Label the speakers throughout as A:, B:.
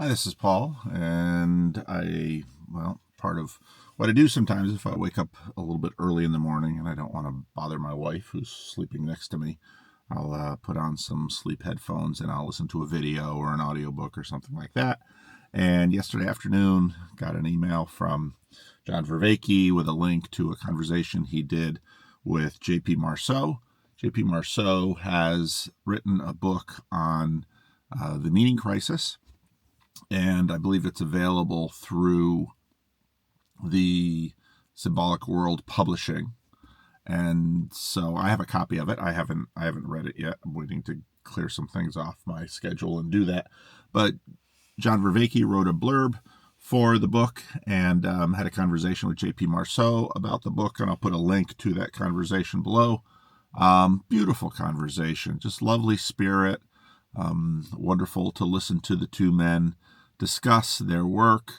A: Hi, this is Paul, and part of what I do sometimes if I wake up a little bit early in the morning and I don't want to bother my wife who's sleeping next to me, I'll put on some sleep headphones and I'll listen to a video or an audiobook or something like that. And yesterday afternoon, got an email from John Vervaeke with a link to a conversation he did with J.P. Marceau. J.P. Marceau has written a book on the meaning crisis, and I believe it's available through the Symbolic World Publishing. And so I have a copy of it. I haven't read it yet. I'm waiting to clear some things off my schedule and do that. But John Vervaeke wrote a blurb for the book and had a conversation with J.P. Marceau about the book, and I'll put a link to that conversation below. Beautiful conversation, just lovely spirit. Wonderful to listen to the two men discuss their work.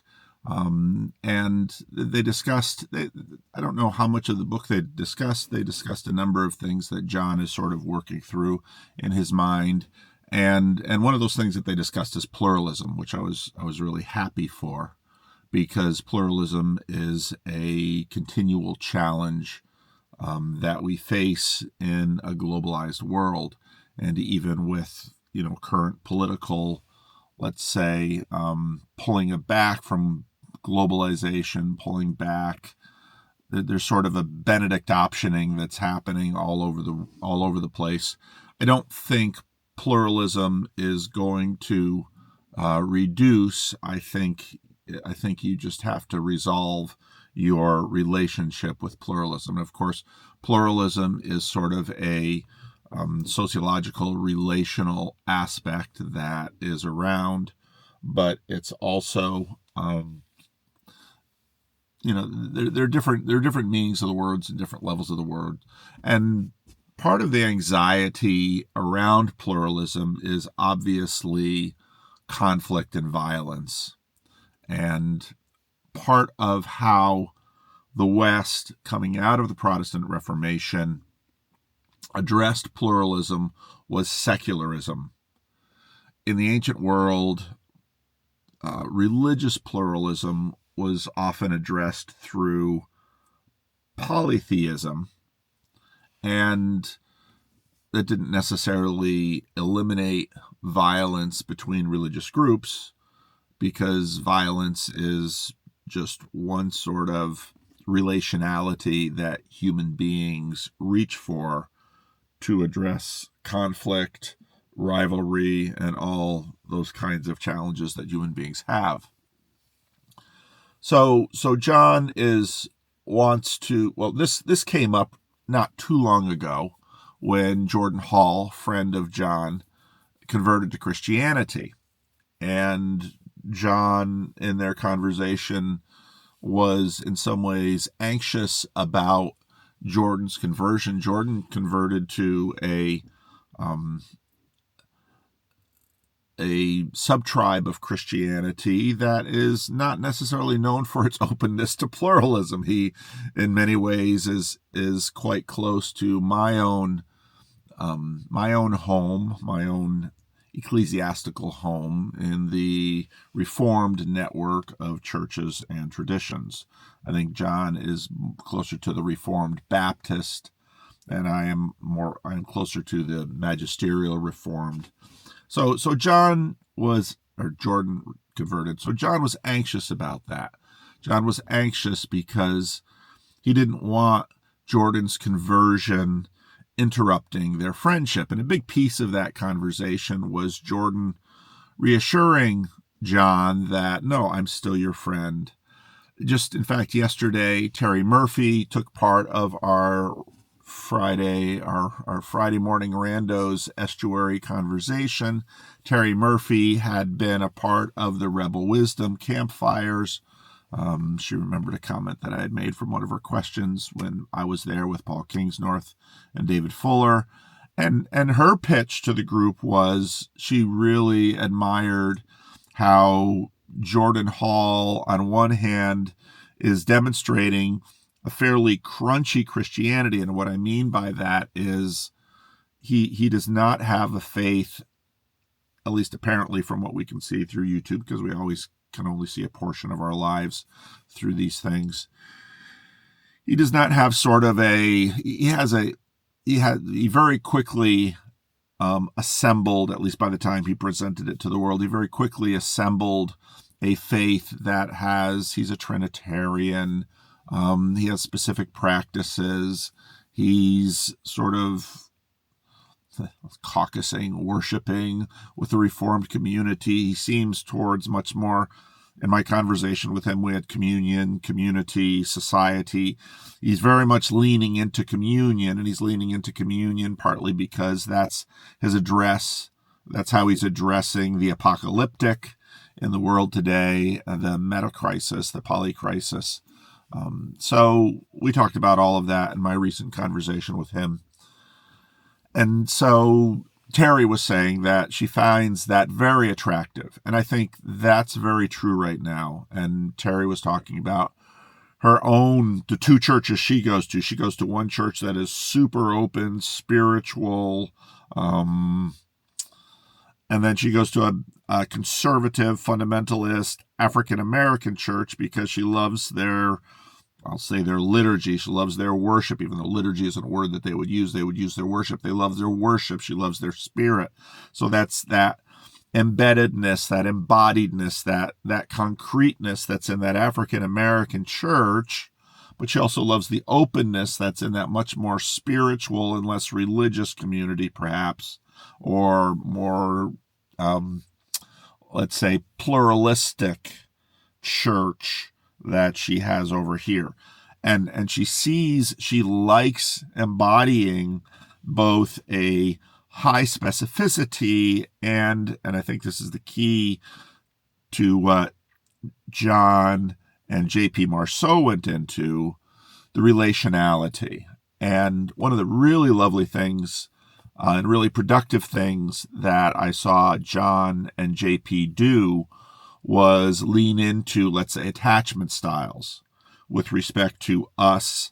A: And they discussed, I don't know how much of the book they discussed. They discussed a number of things that John is sort of working through in his mind. And one of those things that they discussed is pluralism, which I was really happy for, because pluralism is a continual challenge that we face in a globalized world. And even with current political, let's say, pulling it back from globalization, pulling back, there's sort of a Benedict optioning that's happening all over the place. I don't think pluralism is going to reduce. I think you just have to resolve your relationship with pluralism. Of course, pluralism is sort of a sociological, relational aspect that is around, but it's also, there are different meanings of the words and different levels of the word. And part of the anxiety around pluralism is obviously conflict and violence. And part of how the West, coming out of the Protestant Reformation, addressed pluralism was secularism. In the ancient world, religious pluralism was often addressed through polytheism, and that didn't necessarily eliminate violence between religious groups, because violence is just one sort of relationality that human beings reach for to address conflict, rivalry, and all those kinds of challenges that human beings have. So John wants to, well, this came up not too long ago when Jordan Hall, friend of John, converted to Christianity. And John, in their conversation, was in some ways anxious about Jordan's conversion. Jordan converted to a sub-tribe of Christianity that is not necessarily known for its openness to pluralism. He, in many ways, is quite close to my own home, my own ecclesiastical home in the Reformed network of churches and traditions. I think John is closer to the Reformed Baptist, and I'm closer to the magisterial Reformed. So Jordan converted. So John was anxious about that. John was anxious because he didn't want Jordan's conversion interrupting their friendship. And a big piece of that conversation was Jordan reassuring John that, no, I'm still your friend. Just, in fact, yesterday, Terry Murphy took part of our Friday morning Randos estuary conversation. Terry Murphy had been a part of the Rebel Wisdom campfires. She remembered a comment that I had made from one of her questions when I was there with Paul Kingsnorth and David Fuller. And her pitch to the group was she really admired how Jordan Hall, on one hand, is demonstrating a fairly crunchy Christianity. And what I mean by that is he does not have a faith at least apparently from what we can see through YouTube, because we always can only see a portion of our lives through these things. He does not have sort of he very quickly assembled, at least by the time he presented it to the world, he very quickly assembled a faith that he's a Trinitarian. He has specific practices. He's sort of caucusing, worshiping with the Reformed community. He seems towards much more, in my conversation with him, we had communion, community, society. He's very much leaning into communion, and he's leaning into communion partly because that's his address. That's how he's addressing the apocalyptic in the world today, the meta-crisis, the polycrisis. So we talked about all of that in my recent conversation with him. And so Terry was saying that she finds that very attractive. And I think that's very true right now. And Terry was talking about the two churches she goes to. She goes to one church that is super open, spiritual, and then she goes to a conservative, fundamentalist, African-American church because she loves their liturgy. She loves their worship, even though liturgy isn't a word that they would use their worship. They love their worship. She loves their spirit. So that's that embeddedness, that embodiedness, that concreteness that's in that African-American church. But she also loves the openness that's in that much more spiritual and less religious community, perhaps, or more, let's say, pluralistic church that she has over here. And she likes embodying both a high specificity and I think this is the key to what John and J.P. Marceau went into, the relationality. And one of the really lovely things and really productive things that I saw John and J.P. do was lean into, let's say, attachment styles with respect to us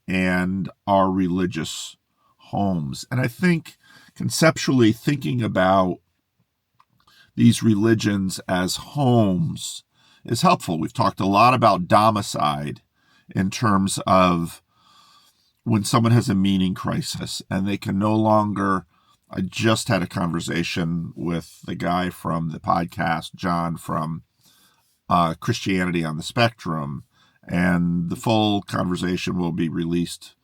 A: and our religious homes. And I think conceptually thinking about these religions as homes is helpful. We've talked a lot about domicide in terms of when someone has a meaning crisis and they can no longer. I just had a conversation with the guy from the podcast, John, from Christianity on the Spectrum, and the full conversation will be released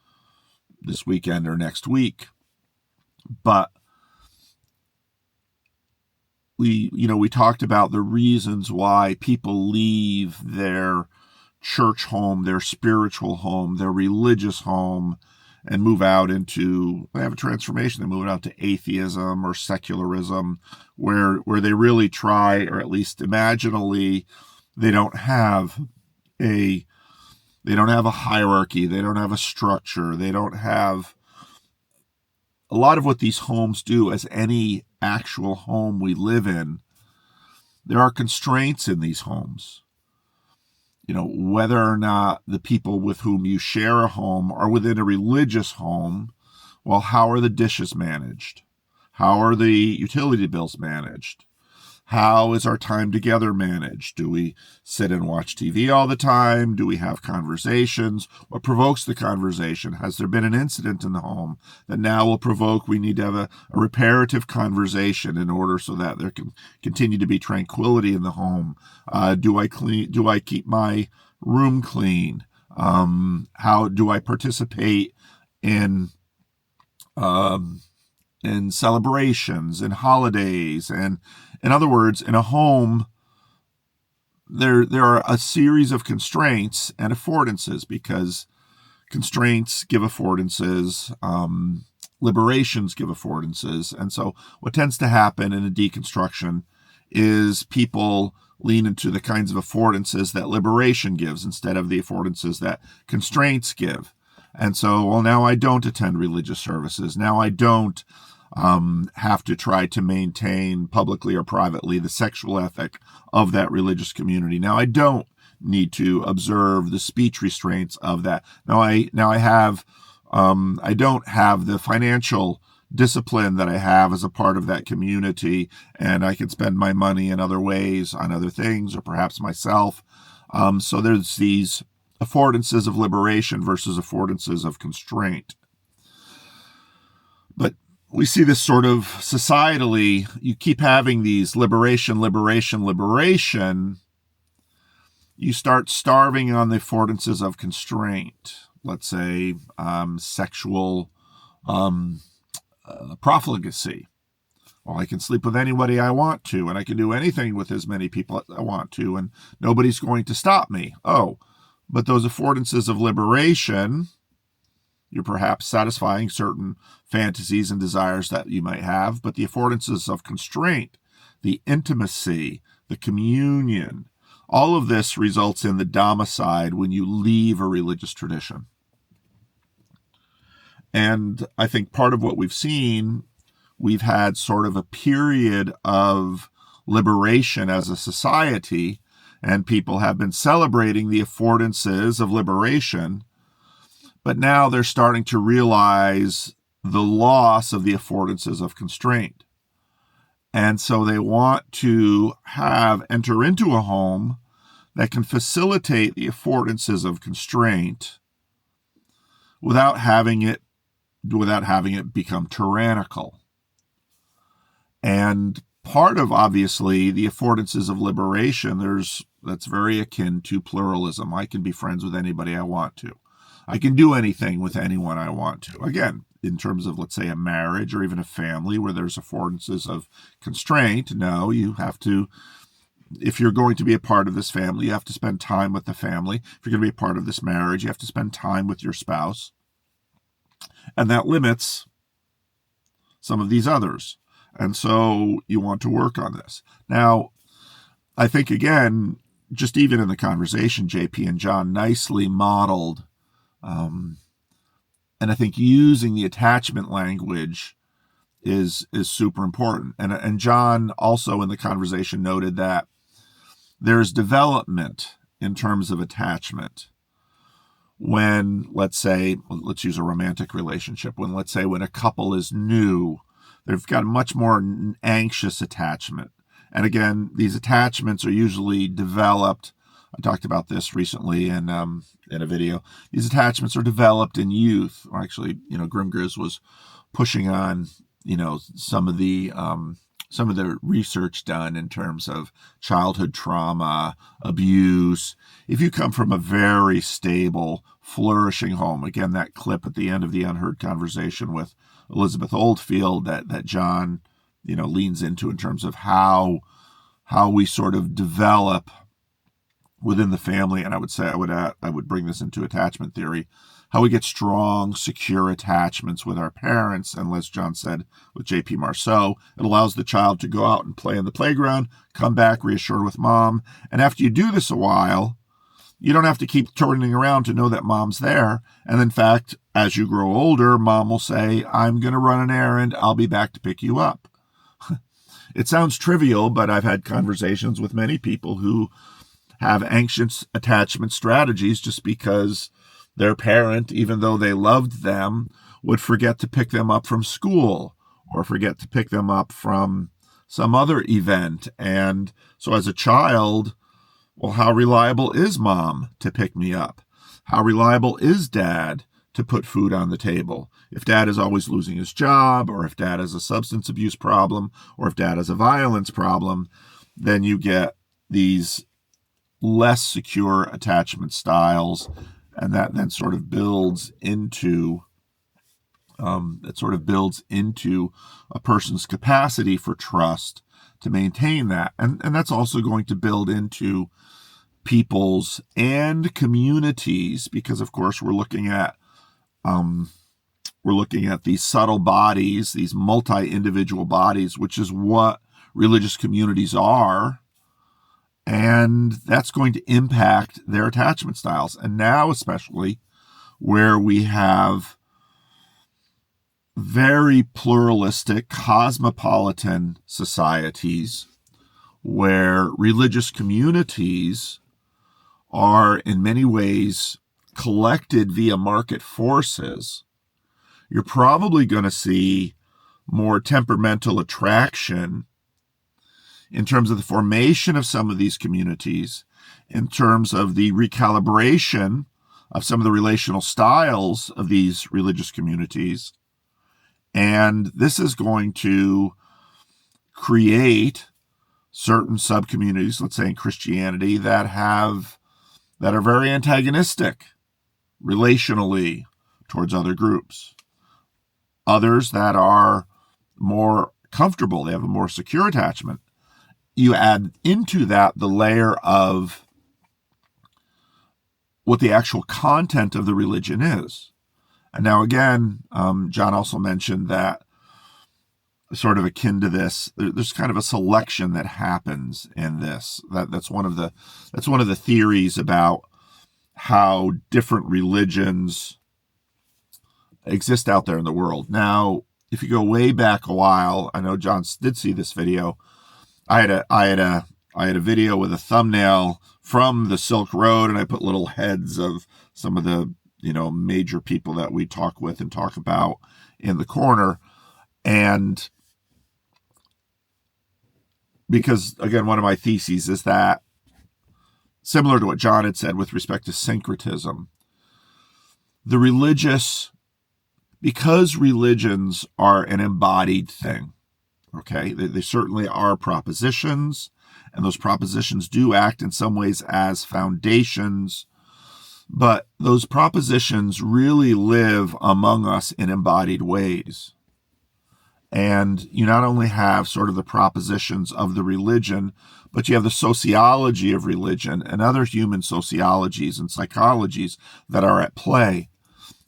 A: this weekend or next week. But we talked about the reasons why people leave their church home, their spiritual home, their religious home, and move out into, they have a transformation. They move out to atheism or secularism, where they really try, or at least imaginally, they don't have a hierarchy. They don't have a structure. They don't have a lot of what these homes do, as any actual home we live in. There are constraints in these homes. Whether or not the people with whom you share a home are within a religious home, well, how are the dishes managed? How are the utility bills managed? How is our time together managed? Do we sit and watch TV all the time? Do we have conversations? What provokes the conversation? Has there been an incident in the home that now will provoke, we need to have a reparative conversation in order so that there can continue to be tranquility in the home? Do I keep my room clean? How do I participate in celebrations and holidays? And in other words, in a home, there are a series of constraints and affordances, because constraints give affordances, liberations give affordances. And so what tends to happen in a deconstruction is people lean into the kinds of affordances that liberation gives instead of the affordances that constraints give. And so, well, now I don't attend religious services. Now I don't have to try to maintain publicly or privately the sexual ethic of that religious community. Now I don't need to observe the speech restraints of that. Now I don't have the financial discipline that I have as a part of that community, and I can spend my money in other ways on other things, or perhaps myself. So there's these affordances of liberation versus affordances of constraint. But we see this sort of societally. You keep having these liberation, liberation, liberation. You start starving on the affordances of constraint. Let's say sexual profligacy. Well, I can sleep with anybody I want to, and I can do anything with as many people as I want to, and nobody's going to stop me. Oh, but those affordances of liberation, you're perhaps satisfying certain fantasies and desires that you might have, but the affordances of constraint, the intimacy, the communion, all of this results in the domicide when you leave a religious tradition. And I think part of what we've seen, we've had sort of a period of liberation as a society, and people have been celebrating the affordances of liberation, but now they're starting to realize the loss of the affordances of constraint. And so they want to enter into a home that can facilitate the affordances of constraint without having it become tyrannical. And part of, obviously, the affordances of liberation, that's very akin to pluralism. I can be friends with anybody I want to. I can do anything with anyone I want to. Again, in terms of, let's say, a marriage or even a family where there's affordances of constraint, no, you have to, if you're going to be a part of this family, you have to spend time with the family. If you're going to be a part of this marriage, you have to spend time with your spouse. And that limits some of these others. And so you want to work on this. Now, I think, again, just even in the conversation, JP and John nicely modeled, and I think using the attachment language is super important. And John also in the conversation noted that there's development in terms of attachment. When, let's use a romantic relationship. When a couple is new, they've got a much more anxious attachment. And again, these attachments are usually developed. I talked about this recently in a video. These attachments are developed in youth. Or actually, Grimgriz was pushing on, some of the research done in terms of childhood trauma, abuse. If you come from a very stable, flourishing home, again, that clip at the end of the Unheard Conversation with Elizabeth Oldfield that John, leans into in terms of how we sort of develop within the family. And I would say I would bring this into attachment theory, how we get strong, secure attachments with our parents. And as John said with J.P. Marceau, it allows the child to go out and play in the playground, come back reassured with mom. And after you do this a while, you don't have to keep turning around to know that mom's there. And in fact, as you grow older, mom will say, I'm going to run an errand. I'll be back to pick you up. It sounds trivial, but I've had conversations with many people who have anxious attachment strategies just because their parent, even though they loved them, would forget to pick them up from school or forget to pick them up from some other event. And so as a child, well, how reliable is mom to pick me up? How reliable is dad to put food on the table? If dad is always losing his job, or if dad has a substance abuse problem, or if dad has a violence problem, then you get these less secure attachment styles, and that then sort of builds into a person's capacity for trust to maintain that, and that's also going to build into people's and communities, because of course we're looking at these subtle bodies, these multi-individual bodies, which is what religious communities are. And that's going to impact their attachment styles. And now, especially where we have very pluralistic, cosmopolitan societies, where religious communities are in many ways collected via market forces, you're probably going to see more temperamental attraction in terms of the formation of some of these communities, in terms of the recalibration of some of the relational styles of these religious communities. And this is going to create certain subcommunities, let's say in Christianity, that are very antagonistic relationally towards other groups. Others that are more comfortable, they have a more secure attachment. You add into that the layer of what the actual content of the religion is. And now again, John also mentioned that sort of akin to this, there's kind of a selection that happens in this. That's one of the theories about how different religions exist out there in the world. Now, if you go way back a while, I know John did see this video. I had a video with a thumbnail from the Silk Road, and I put little heads of some of the major people that we talk with and talk about in the corner. And because, again, one of my theses is that, similar to what John had said with respect to syncretism, because religions are an embodied thing, okay? They certainly are propositions, and those propositions do act in some ways as foundations, but those propositions really live among us in embodied ways. And you not only have sort of the propositions of the religion, but you have the sociology of religion and other human sociologies and psychologies that are at play.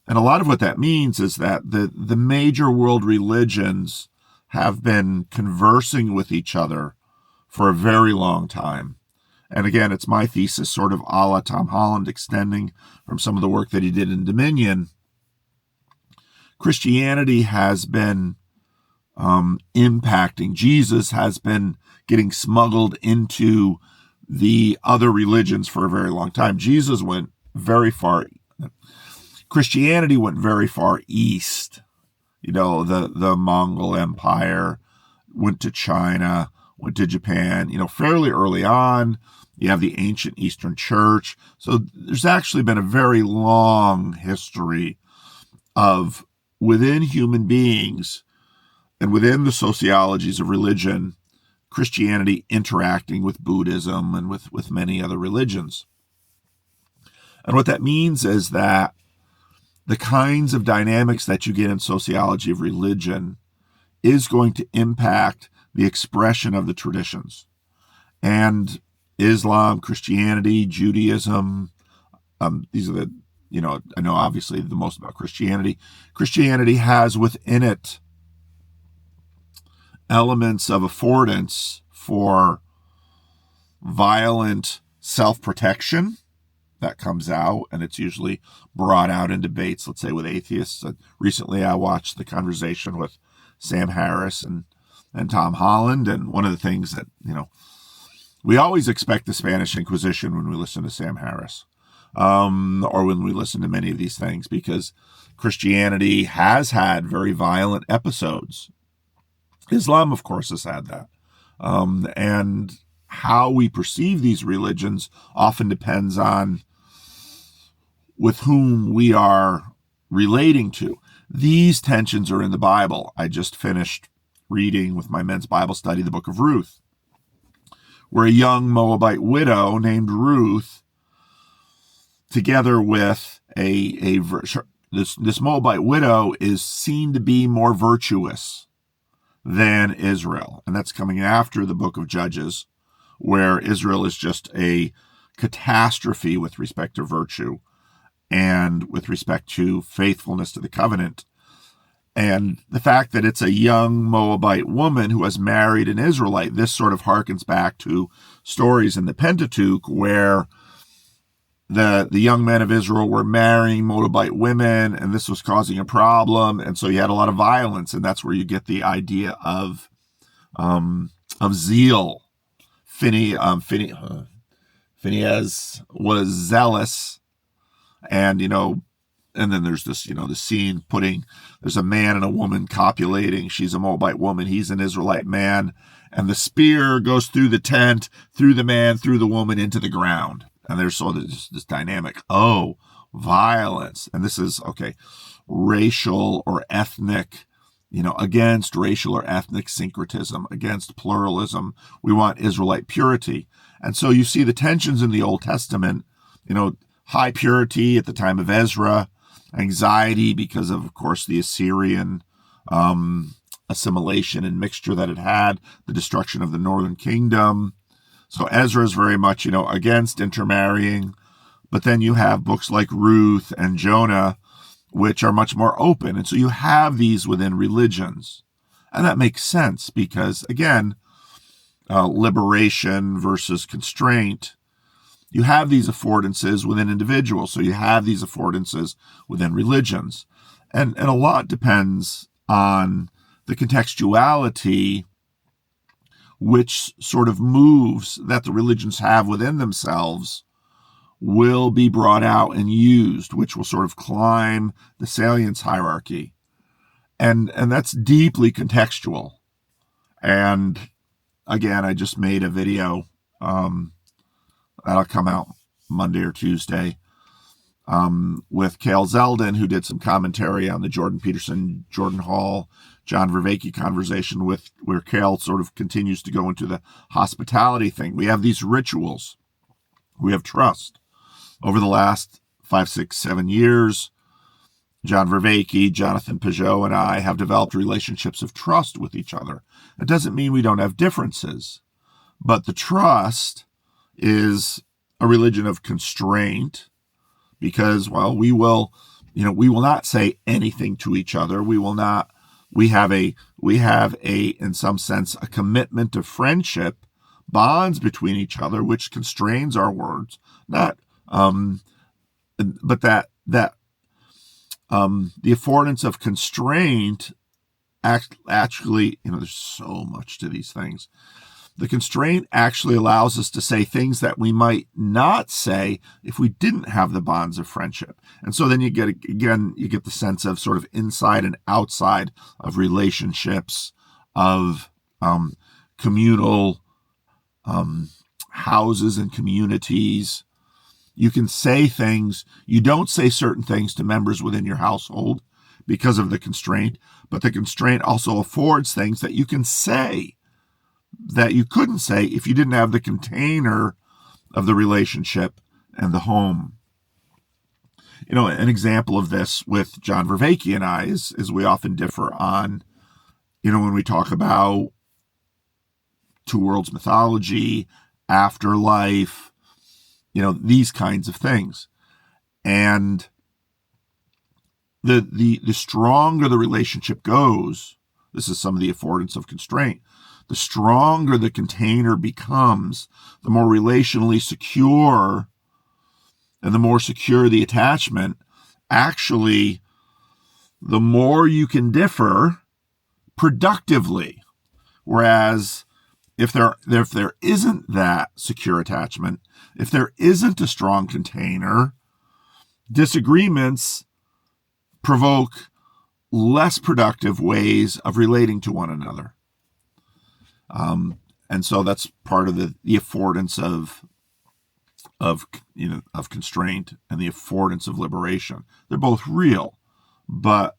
A: And a lot of what that means is that the major world religions have been conversing with each other for a very long time. And again, it's my thesis, sort of a la Tom Holland, extending from some of the work that he did in Dominion. Christianity has been impacting. Jesus has been getting smuggled into the other religions for a very long time. Jesus went very far. Christianity went very far east. The Mongol Empire went to China, went to Japan, fairly early on. You have the ancient Eastern Church. So there's actually been a very long history of, within human beings and within the sociologies of religion, Christianity interacting with Buddhism and with many other religions. And what that means is that the kinds of dynamics that you get in sociology of religion is going to impact the expression of the traditions. And Islam, Christianity, Judaism, these are the, I know obviously the most about Christianity. Christianity has within it elements of affordance for violent self-protection that comes out, and it's usually brought out in debates, let's say with atheists. Recently I watched the conversation with Sam Harris and Tom Holland, and one of the things that, we always expect the Spanish Inquisition when we listen to Sam Harris, or when we listen to many of these things, because Christianity has had very violent episodes. Islam, of course, has had that. And how we perceive these religions often depends on with whom we are relating to. These tensions are in the Bible. I just finished reading with my men's Bible study the book of Ruth, where a young Moabite widow named Ruth, together with this Moabite widow, is seen to be more virtuous than Israel. And that's coming after the book of Judges, where Israel is just a catastrophe with respect to virtue and with respect to faithfulness to the covenant. And the fact that it's a young Moabite woman who has married an Israelite, this sort of harkens back to stories in the Pentateuch where the young men of Israel were marrying Moabite women, and this was causing a problem. And so you had a lot of violence, and that's where you get the idea of zeal. Phinehas was zealous, and and then there's this, the scene there's a man and a woman copulating. She's a Moabite woman. He's an Israelite man. And the spear goes through the tent, through the man, through the woman, into the ground. And there's sort of this dynamic. Oh, violence. And this is, okay, racial or ethnic, against racial or ethnic syncretism, against pluralism. We want Israelite purity. And so you see the tensions in the Old Testament, high purity at the time of Ezra, anxiety because of course, the Assyrian assimilation and mixture that it had, the destruction of the northern kingdom. So Ezra is very much, against intermarrying. But then you have books like Ruth and Jonah, which are much more open. And so you have these within religions. And that makes sense because, again, liberation versus constraint. You have these affordances within individuals. So you have these affordances within religions. And a lot depends on the contextuality, which sort of moves that the religions have within themselves will be brought out and used, which will sort of climb the salience hierarchy. And that's deeply contextual. And again, I just made a video that'll come out Monday or Tuesday with Cale Zeldin, who did some commentary on the Jordan Peterson, Jordan Hall, John Vervaeke conversation where Cale sort of continues to go into the hospitality thing. We have these rituals. We have trust. Over the last 5, 6, 7 years, John Vervaeke, Jonathan Peugeot, and I have developed relationships of trust with each other. It doesn't mean we don't have differences, but the trust is a religion of constraint because, well, we will not say anything to each other. We have in some sense, a commitment to friendship, bonds between each other, which constrains our words, but that the affordance of constraint actually, there's so much to these things. The constraint actually allows us to say things that we might not say if we didn't have the bonds of friendship. And so then you get the sense of sort of inside and outside of relationships, of communal houses and communities. You can say things, you don't say certain things to members within your household because of the constraint, but the constraint also affords things that you can say that you couldn't say if you didn't have the container of the relationship and the home. An example of this with John Vervaeke and I is we often differ on, when we talk about two worlds mythology, afterlife, these kinds of things. And the stronger the relationship goes, this is some of the affordance of constraint, the stronger the container becomes, the more relationally secure and the more secure the attachment, actually, the more you can differ productively. Whereas if there isn't that secure attachment, if there isn't a strong container, disagreements provoke less productive ways of relating to one another. And so that's part of the affordance of constraint and the affordance of liberation. They're both real, but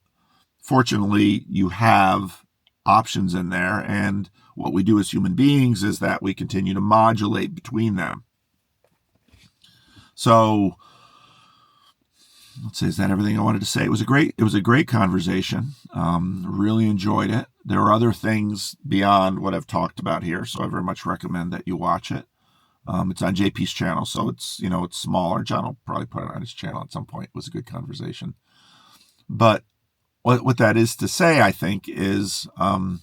A: fortunately you have options in there. And what we do as human beings is that we continue to modulate between them. So let's say, is that everything I wanted to say? It was a great conversation. Really enjoyed it. There are other things beyond what I've talked about here, so I very much recommend that you watch it. It's on JP's channel, so it's smaller. John will probably put it on his channel at some point. It was a good conversation. But what that is to say, I think, is, I'm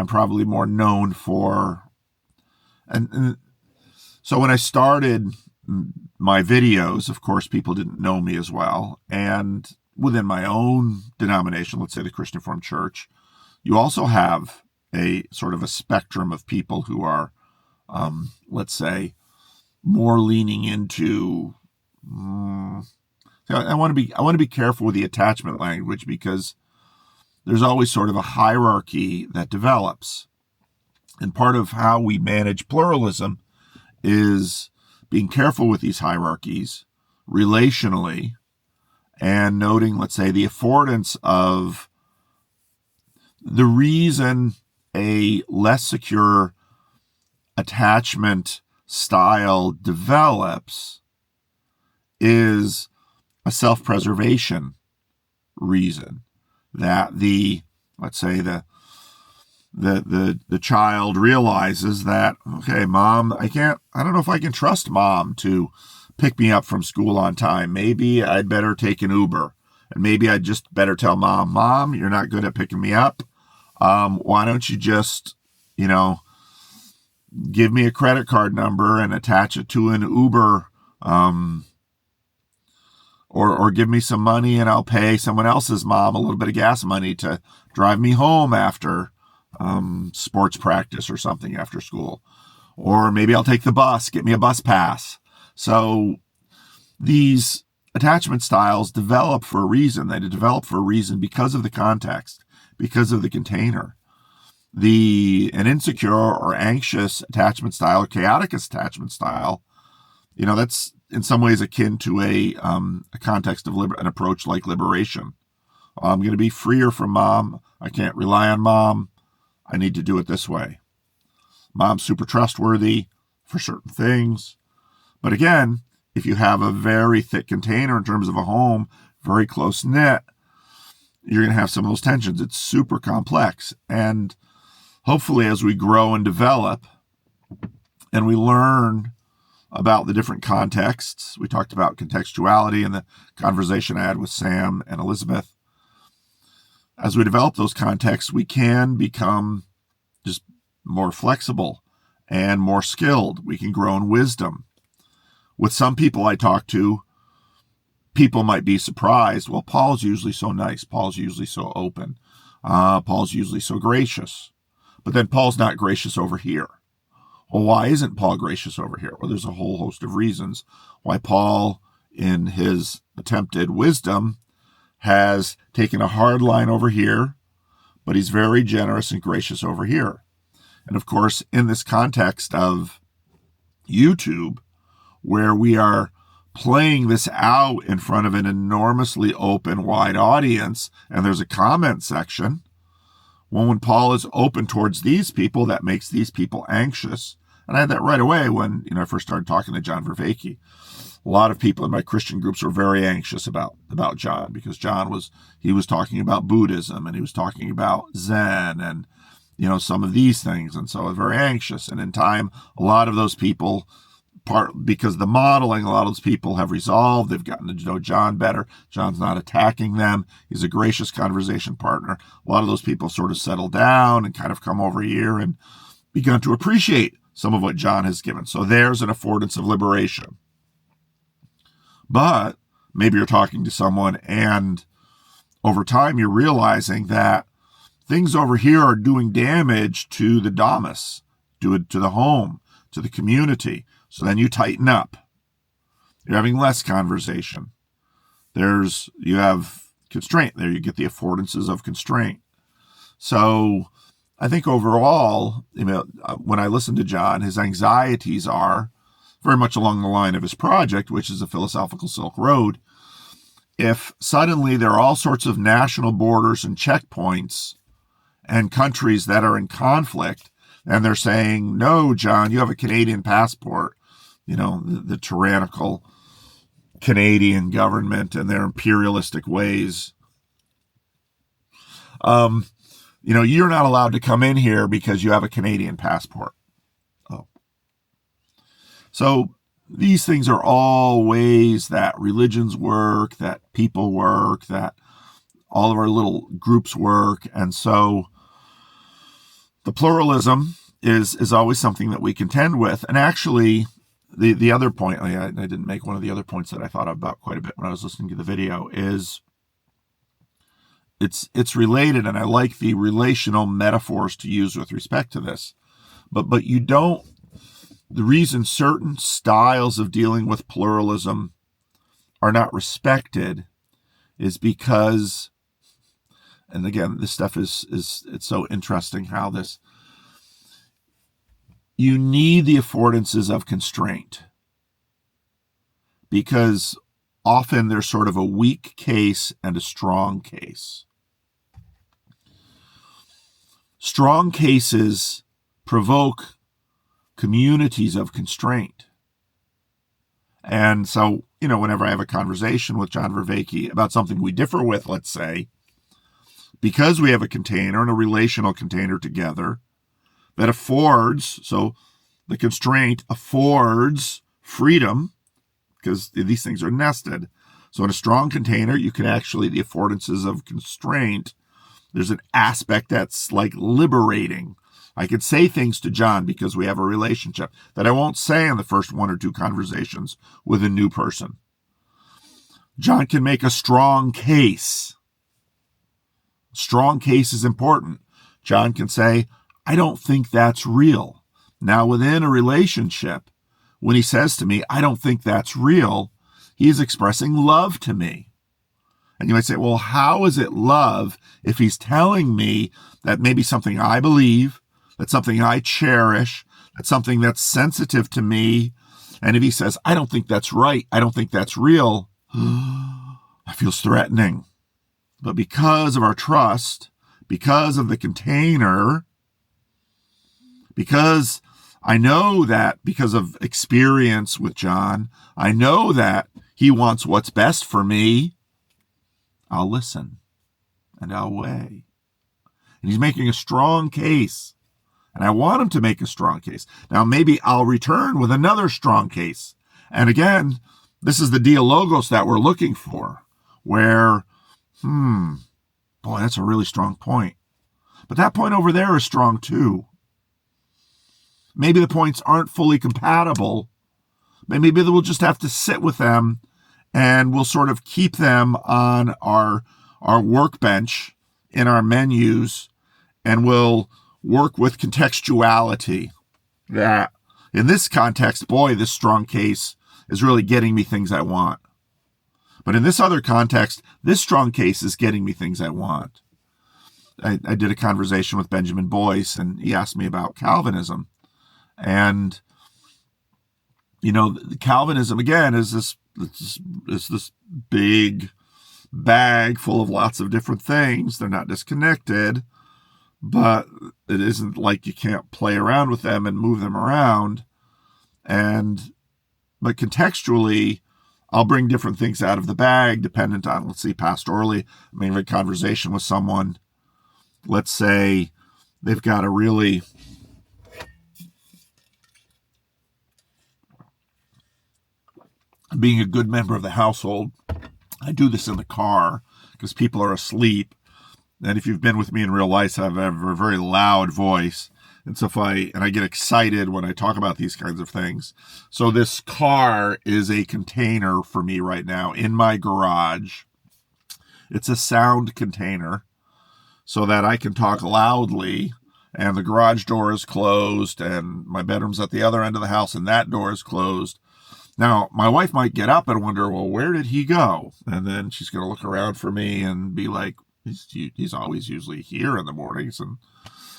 A: probably more known for, and so when I started my videos, of course, people didn't know me as well. And within my own denomination, let's say the Christian Reformed Church, you also have a sort of a spectrum of people who are, let's say, more leaning into I want to be careful with the attachment language, because there's always sort of a hierarchy that develops. And part of how we manage pluralism is being careful with these hierarchies relationally, and noting, let's say, the affordance of the reason a less secure attachment style develops is a self-preservation reason, that let's say the child realizes that, okay, mom, I don't know if I can trust mom to pick me up from school on time. Maybe I'd better take an Uber, and maybe I'd just better tell mom, you're not good at picking me up. Why don't you just, give me a credit card number and attach it to an Uber, or give me some money and I'll pay someone else's mom a little bit of gas money to drive me home after sports practice or something after school. Or maybe I'll take the bus, get me a bus pass. So these attachment styles develop for a reason. They develop for a reason because of the context, because of the container. An insecure or anxious attachment style, or chaotic attachment style, that's in some ways akin to a context of an approach like liberation. I'm going to be freer from mom. I can't rely on mom. I need to do it this way. Mom's super trustworthy for certain things. But again, if you have a very thick container in terms of a home, very close knit, you're going to have some of those tensions. It's super complex. And hopefully as we grow and develop and we learn about the different contexts, we talked about contextuality in the conversation I had with Sam and Elizabeth. As we develop those contexts, we can become just more flexible and more skilled. We can grow in wisdom. With some people I talk to, people might be surprised. Well, Paul's usually so nice. Paul's usually so open. Paul's usually so gracious. But then Paul's not gracious over here. Well, why isn't Paul gracious over here? Well, there's a whole host of reasons why Paul, in his attempted wisdom, has taken a hard line over here, but he's very generous and gracious over here. And of course, in this context of YouTube, where we are playing this out in front of an enormously open, wide audience, and there's a comment section, well, when Paul is open towards these people, that makes these people anxious. And I had that right away when I first started talking to John Vervaeke. A lot of people in my Christian groups were very anxious about John, because John was talking about Buddhism, and he was talking about Zen and some of these things, and so I was very anxious. And in time, a lot of those people, because of the modeling, a lot of those people have resolved. They've gotten to know John better. John's not attacking them. He's a gracious conversation partner. A lot of those people sort of settled down and kind of come over here and begun to appreciate some of what John has given. So there's an affordance of liberation. But maybe you're talking to someone and over time you're realizing that things over here are doing damage to the domus, to the home, to the community. So then you tighten up. You're having less conversation. You have constraint there. You get the affordances of constraint. So I think overall, when I listen to John, his anxieties are very much along the line of his project, which is a philosophical Silk Road. If suddenly there are all sorts of national borders and checkpoints and countries that are in conflict, and they're saying, no, John, you have a Canadian passport, the tyrannical Canadian government and their imperialistic ways. You're not allowed to come in here because you have a Canadian passport. Oh. So these things are all ways that religions work, that people work, that all of our little groups work. And so the pluralism is always something that we contend with. And actually, the other point, I didn't make one of the other points that I thought about quite a bit when I was listening to the video, is it's related, and I like the relational metaphors to use with respect to this. But the reason certain styles of dealing with pluralism are not respected is because, and again, this stuff is it's so interesting how this, you need the affordances of constraint, because often there's sort of a weak case and a strong case. Strong cases provoke communities of constraint. And so, whenever I have a conversation with John Vervaeke about something we differ with, let's say, because we have a container and a relational container together that affords, so the constraint affords freedom, because these things are nested. So in a strong container, you can actually, the affordances of constraint, there's an aspect that's like liberating. I could say things to John because we have a relationship that I won't say in the first one or two conversations with a new person. John can make a strong case. Strong case is important. John can say, I don't think that's real. Now, within a relationship, when he says to me, I don't think that's real, he is expressing love to me. And you might say, well, how is it love if he's telling me that maybe something I believe, that's something I cherish, that's something that's sensitive to me, and if he says, I don't think that's right, I don't think that's real, that feels threatening. But because of our trust, because of the container, because I know that because of experience with John, I know that he wants what's best for me, I'll listen and I'll weigh. And he's making a strong case. And I want him to make a strong case. Now, maybe I'll return with another strong case. And again, this is the dialogos that we're looking for, where, boy, that's a really strong point. But that point over there is strong too. Maybe the points aren't fully compatible. Maybe we'll just have to sit with them and we'll sort of keep them on our workbench in our menus, and we'll work with contextuality. That in this context, boy, this strong case is really getting me things I want. But in this other context, this strong case is getting me things I want. I did a conversation with Benjamin Boyce, and he asked me about Calvinism. And, Calvinism, again, is this big bag full of lots of different things. They're not disconnected, but it isn't like you can't play around with them and move them around. But contextually, I'll bring different things out of the bag dependent on, let's see, pastorally. I mean, a conversation with someone, let's say they've got a really being a good member of the household. I do this in the car because people are asleep. And if you've been with me in real life, I have a very loud voice. And so I get excited when I talk about these kinds of things. So this car is a container for me right now in my garage. It's a sound container so that I can talk loudly, and the garage door is closed and my bedroom's at the other end of the house and that door is closed. Now, my wife might get up and wonder, well, where did he go? And then she's going to look around for me and be like, he's always usually here in the mornings. And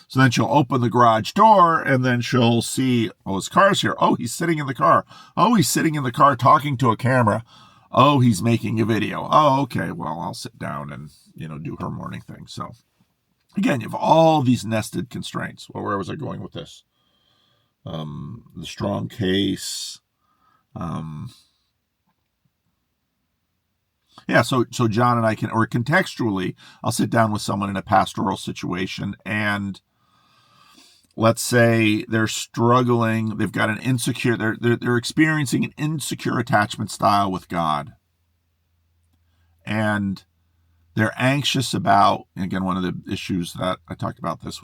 A: so then she'll open the garage door and then she'll see, oh, his car's here. Oh, he's sitting in the car. Oh, he's sitting in the car talking to a camera. Oh, he's making a video. Oh, okay. Well, I'll sit down and, do her morning thing. So again, you have all these nested constraints. Well, where was I going with this? The strong case. So John and I can, or contextually, I'll sit down with someone in a pastoral situation, and let's say they're struggling, they've got an insecure, they're experiencing an insecure attachment style with God. And they're anxious about, again, one of the issues that I talked about this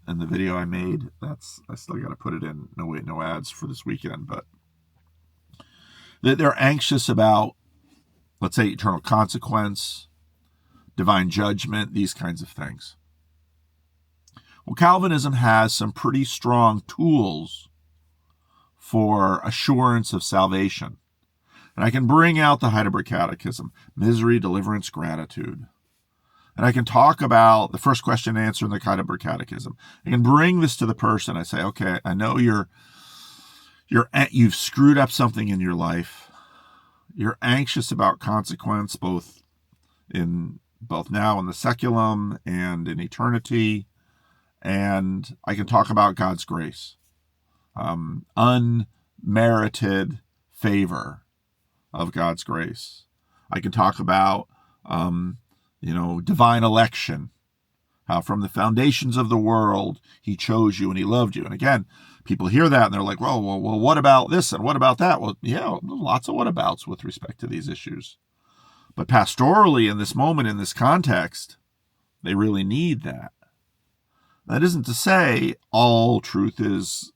A: in the video I made, I still got to put it in, no ads for this weekend, but they're anxious about, let's say, eternal consequence, divine judgment, these kinds of things. Well, Calvinism has some pretty strong tools for assurance of salvation. And I can bring out the Heidelberg Catechism, misery, deliverance, gratitude. And I can talk about the first question and answer in the Heidelberg Catechism. I can bring this to the person. I say, okay, I know you've screwed up something in your life. You're anxious about consequence, both now in the seculum and in eternity. And I can talk about God's grace, unmerited favor of God's grace. I can talk about, divine election, how from the foundations of the world he chose you and he loved you. And again, people hear that and they're like, well, what about this and what about that? Well, yeah, lots of whatabouts with respect to these issues. But pastorally, in this moment, in this context, they really need that. That isn't to say all truth is,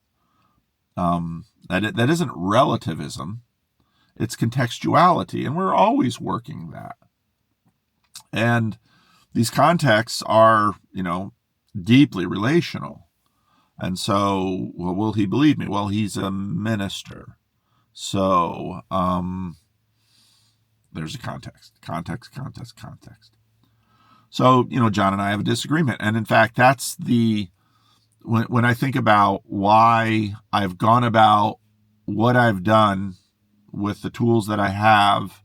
A: that isn't relativism. It's contextuality, and we're always working that. And these contexts are, deeply relational. And so, well, will he believe me? Well, he's a minister. So, there's a context. So, John and I have a disagreement. And in fact, that's when I think about why I've gone about what I've done with the tools that I have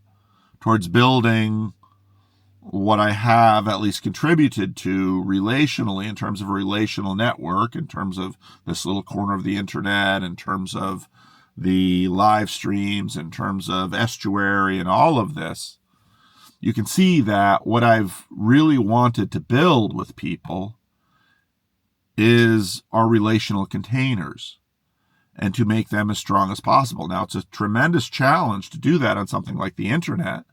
A: towards building what I have at least contributed to relationally, in terms of a relational network, in terms of this little corner of the internet, in terms of the live streams, in terms of estuary and all of this, you can see that what I've really wanted to build with people is our relational containers and to make them as strong as possible. Now, it's a tremendous challenge to do that on something like the internet.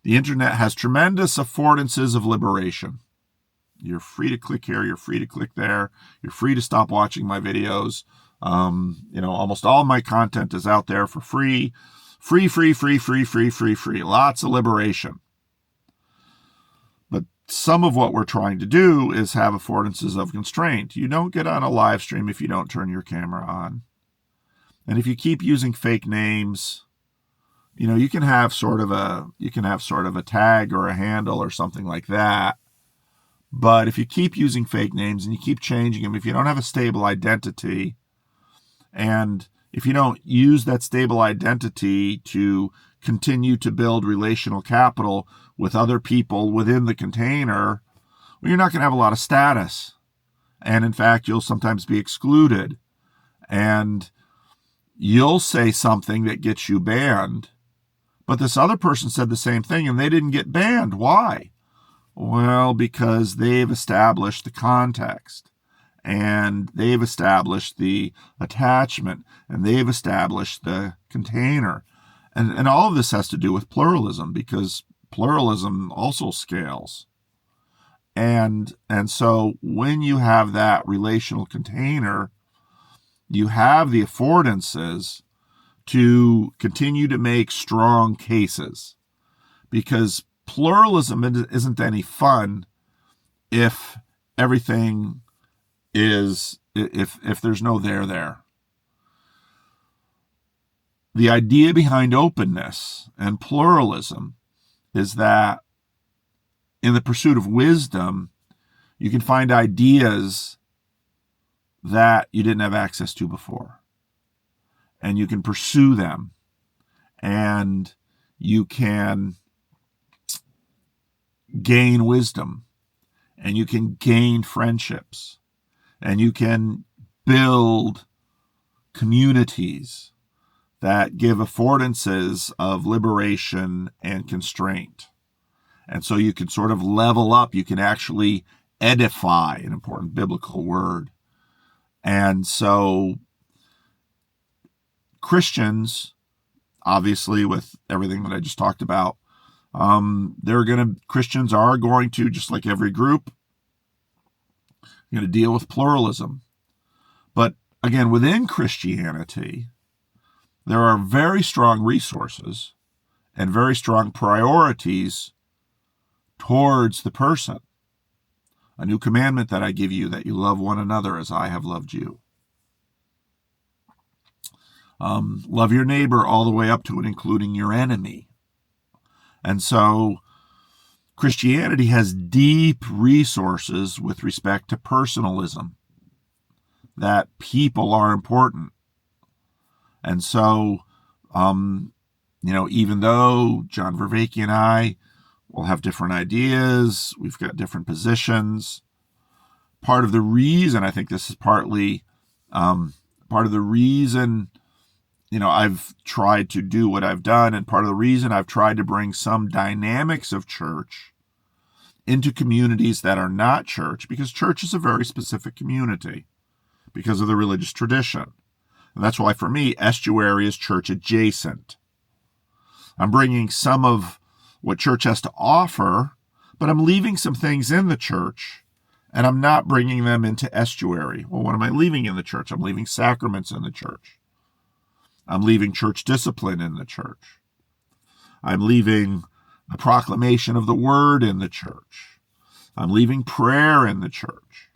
A: The internet has tremendous affordances of liberation. You're free to click here. You're free to click there. You're free to stop watching my videos. Almost all my content is out there for free. Free. Lots of liberation. But some of what we're trying to do is have affordances of constraint. You don't get on a live stream if you don't turn your camera on. And if you keep using fake names, you can have sort of a tag or a handle or something like that. But if you keep using fake names and you keep changing them, if you don't have a stable identity, and if you don't use that stable identity to continue to build relational capital with other people within the container, well, you're not going to have a lot of status. And in fact, you'll sometimes be excluded. And you'll say something that gets you banned. But this other person said the same thing and they didn't get banned. Why? Well, because they've established the context, and they've established the attachment, and they've established the container. And all of this has to do with pluralism, because pluralism also scales. And so when you have that relational container, you have the affordances to continue to make strong cases, because pluralism isn't any fun if everything is, if there's no there. The idea behind openness and pluralism is that in the pursuit of wisdom, you can find ideas that you didn't have access to before. And you can pursue them. And you can gain wisdom. And you can gain friendships. And you can build communities that give affordances of liberation and constraint. And so you can sort of level up. You can actually edify, an important biblical word. And so Christians, obviously, with everything that I just talked about, Christians are going to, just like every group, going to deal with pluralism. But again, within Christianity, there are very strong resources and very strong priorities towards the person. A new commandment that I give you, that you love one another as I have loved you. Love your neighbor all the way up to and including your enemy. And so Christianity has deep resources with respect to personalism, that people are important. And so, even though John Vervaeke and I will have different ideas, we've got different positions, part of the reason, I think this is partly part of the reason, I've tried to do what I've done, and part of the reason I've tried to bring some dynamics of church into communities that are not church, because church is a very specific community because of the religious tradition. And that's why, for me, estuary is church adjacent. I'm bringing some of what church has to offer, but I'm leaving some things in the church, and I'm not bringing them into estuary. Well, what am I leaving in the church? I'm leaving sacraments in the church. I'm leaving church discipline in the church. I'm leaving the proclamation of the word in the church. I'm leaving prayer in the church.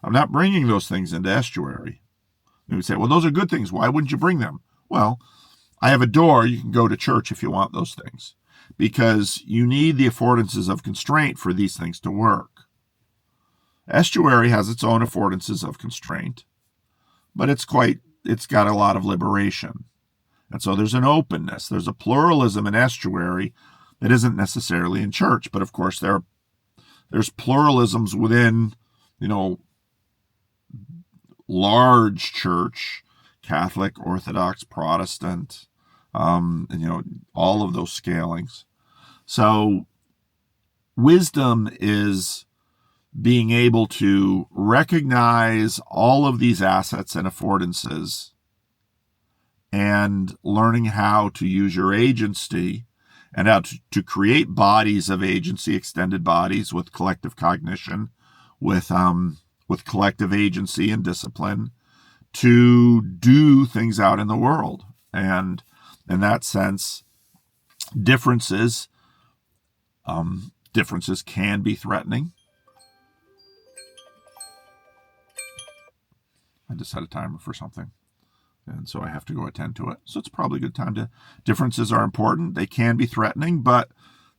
A: I'm not bringing those things into estuary. You would say, well, those are good things. Why wouldn't you bring them? Well, I have a door. You can go to church if you want those things, because you need the affordances of constraint for these things to work. Estuary has its own affordances of constraint, but it's got a lot of liberation. And so there's an openness. There's a pluralism in estuary that isn't necessarily in church. But of course, there's pluralisms within, large church, Catholic, Orthodox, Protestant, and, all of those scalings. So wisdom is being able to recognize all of these assets and affordances and learning how to use your agency and how to create bodies of agency, extended bodies with collective cognition, with collective agency and discipline to do things out in the world. And in that sense, differences can be threatening. I just set a timer for something, and so I have to go attend to it. So it's probably a good time to... Differences are important. They can be threatening, but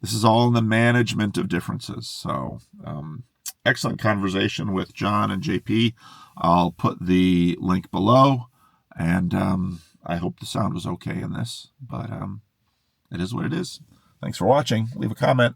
A: this is all in the management of differences. So excellent conversation with John and JP. I'll put the link below, and I hope the sound was okay in this, but it is what it is. Thanks for watching. Leave a comment.